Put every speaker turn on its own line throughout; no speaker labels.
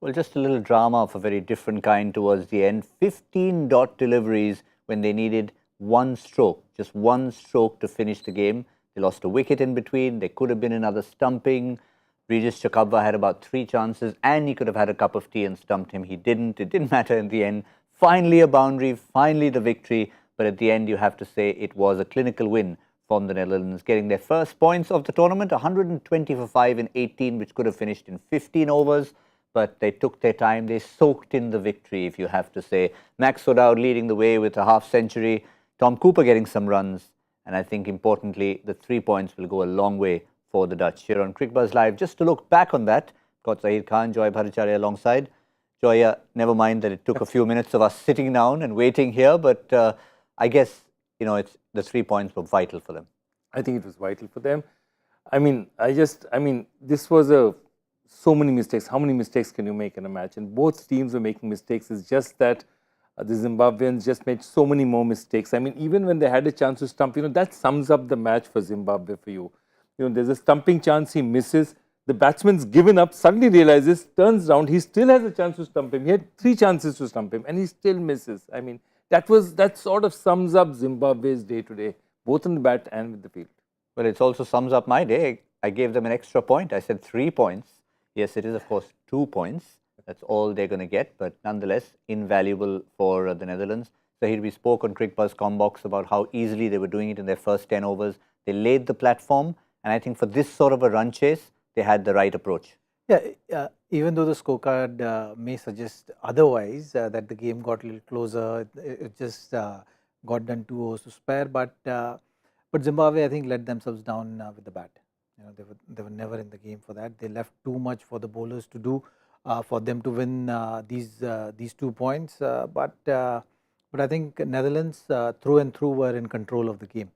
Well, just a little drama of a very different kind towards the end. 15 dot deliveries when they needed one stroke, just one stroke to finish the game. They lost a wicket in between. There could have been another stumping. Regis Chakabva had about 3 chances and he could have had a cup of tea and stumped him. He didn't. It didn't matter in the end. Finally a boundary, finally the victory. But at the end, you have to say it was a clinical win from the Netherlands, getting their first points of the tournament, 120 for 5 in 18, which could have finished in 15 overs. But they took their time. They soaked in the victory, if you have to say. Max Dowd leading the way with a half century. Tom Cooper getting some runs. And I think importantly, the 3 points will go a long way for the Dutch. Here on Cricbuzz Live, just to look back on that, got Zaheer Khan, Joy Bhattacharjya alongside. Joy, never mind that it took a few minutes of us sitting down and waiting here, but I guess, you know, the 3 points were vital for them.
I think it was vital for them. I mean, this was so many mistakes. How many mistakes can you make in a match? And both teams were making mistakes. It's just that the Zimbabweans just made so many more mistakes. I mean, even when they had a chance to stump, that sums up the match for Zimbabwe for you. There's a stumping chance, he misses. The batsman's given up, suddenly realizes, turns round, he still has a chance to stump him. He had 3 chances to stump him and he still misses. I mean, that sort of sums up Zimbabwe's day to day, both in the bat and with the field.
Well, it also sums up my day. I gave them an extra point. I said 3 points. Yes, it is, of course, 2 points. That's all they're going to get, but nonetheless, invaluable for the Netherlands. Zaheer, we spoke on Cricbuzz Combox about how easily they were doing it in their first 10 overs. They laid the platform, and I think for this sort of a run chase, they had the right approach.
Yeah, even though the scorecard may suggest otherwise, that the game got a little closer, it just got done 2 overs to spare, but Zimbabwe, I think, let themselves down with the bat. They were never in the game for that. They left too much for the bowlers to do for them to win these 2 points. But I think Netherlands through and through were in control of the game.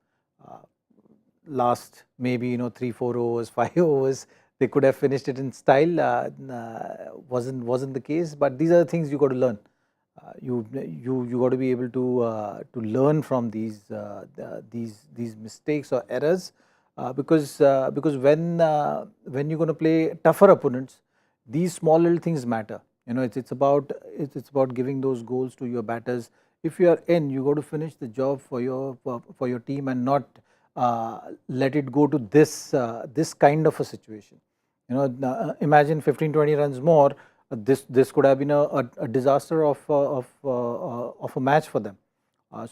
Last maybe 3-4 overs, 5 overs, they could have finished it in style. Wasn't the case. But these are the things you got to learn. You got to be able to learn from these mistakes or errors. Because when you're going to play tougher opponents, these small little things matter. It's about giving those goals to your batters. If you are in, you got to finish the job for your team and not let it go to this kind of a situation. Imagine 15-20 runs more. This could have been a disaster of a match for them.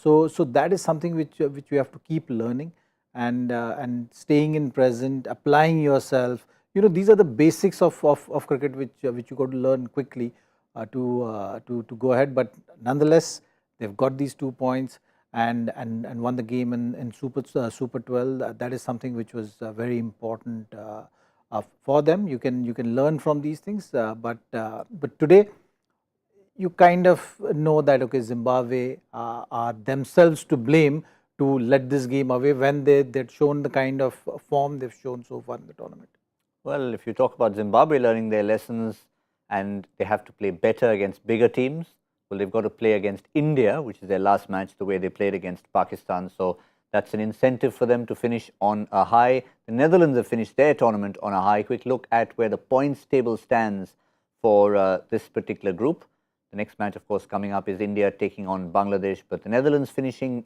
So that is something which you have to keep learning. And staying in present, applying yourself. These are the basics of cricket which you got to learn quickly to go ahead. But nonetheless, they've got these 2 points and won the game in Super 12. That is something which was very important for them. You can learn from these things. But today, you kind of know that Zimbabwe are themselves to blame to let this game away when they'd shown the kind of form they've shown so far in the tournament.
Well, if you talk about Zimbabwe learning their lessons and they have to play better against bigger teams, well, they've got to play against India, which is their last match, the way they played against Pakistan. So that's an incentive for them to finish on a high. The Netherlands have finished their tournament on a high. Quick look at where the points table stands for this particular group. The next match, of course, coming up is India taking on Bangladesh, but the Netherlands finishing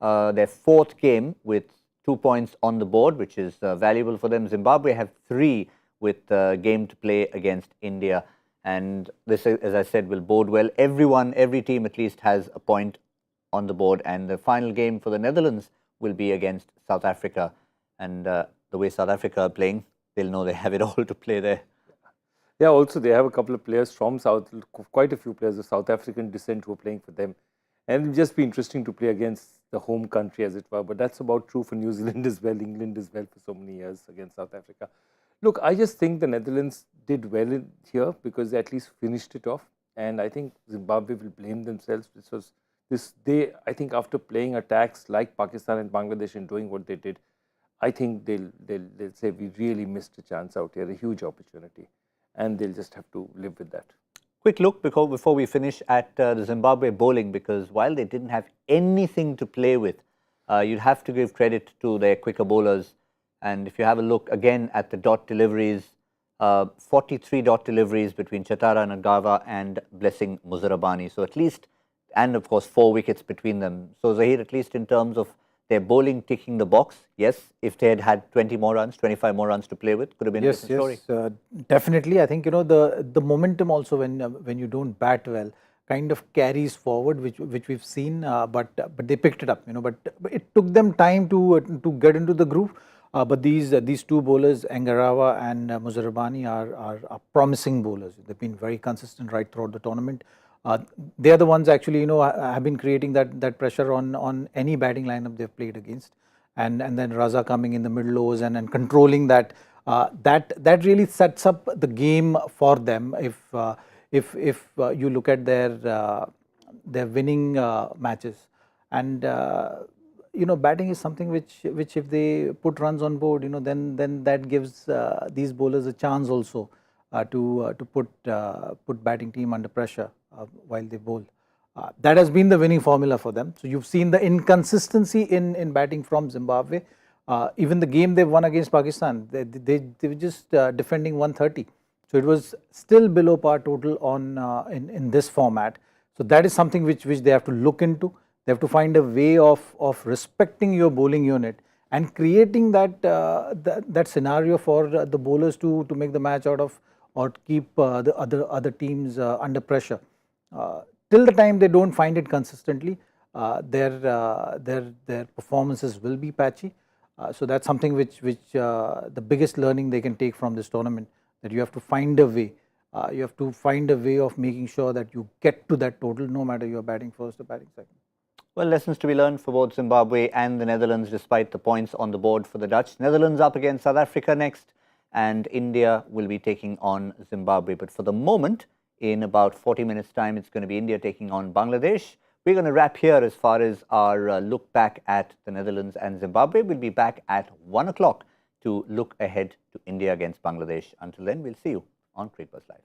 their 4th game with 2 points on the board, which is valuable for them. Zimbabwe have 3 with game to play against India. And this, as I said, will bode well. Every team at least has a point on the board. And the final game for the Netherlands will be against South Africa. And the way South Africa are playing, they'll know they have it all to play there.
Yeah, also they have a couple of players from quite a few players of South African descent who are playing for them. And it'll just be interesting to play against the home country, as it were. But that's about true for New Zealand as well, England as well, for so many years against South Africa. Look, I just think the Netherlands did well here because they at least finished it off. And I think Zimbabwe will blame themselves. I think after playing attacks like Pakistan and Bangladesh and doing what they did, I think they'll say we really missed a chance out here, a huge opportunity. And they'll just have to live with that.
Quick look before we finish at the Zimbabwe bowling, because while they didn't have anything to play with, you'd have to give credit to their quicker bowlers. And if you have a look again at the dot deliveries, 43 dot deliveries between Chatara Nagawa and Blessing Muzarabani. So at least, and of course 4 wickets between them. So Zaheer, at least in terms of their bowling ticking the box, yes, if they had had 20 more runs, 25 more runs to play with, could have been a different story.
Yes, definitely. I think, you know, the momentum also when you don't bat well kind of carries forward, which we've seen, but they picked it up, you know, but it took them time to get into the groove. But these two bowlers, Angarawa and Muzarabani, are promising bowlers. They've been very consistent right throughout the tournament. They are the ones actually, you know, have been creating that pressure on any batting lineup they've played against, and then Raza coming in the middle overs and controlling that. That really sets up the game for them. If you look at their winning matches, and you know, batting is something which if they put runs on board, you know, then that gives these bowlers a chance also to put batting team under pressure while they bowl. That has been the winning formula for them. So you've seen the inconsistency in batting from Zimbabwe. Even the game they won against Pakistan, they were just defending 130. So it was still below par total on in this format. So that is something which they have to look into. They have to find a way of respecting your bowling unit and creating that scenario for the bowlers to make the match out of, or keep the other teams under pressure. Till the time they don't find it consistently, their performances will be patchy. So that's something which the biggest learning they can take from this tournament, that you have to find a way. You have to find a way of making sure that you get to that total, no matter you're batting first or batting second.
Well, lessons to be learned for both Zimbabwe and the Netherlands, despite the points on the board for the Dutch. Netherlands up against South Africa next, and India will be taking on Zimbabwe. But for the moment, in about 40 minutes' time, it's going to be India taking on Bangladesh. We're going to wrap here as far as our look back at the Netherlands and Zimbabwe. We'll be back at 1 o'clock to look ahead to India against Bangladesh. Until then, we'll see you on Cricbuzz Live.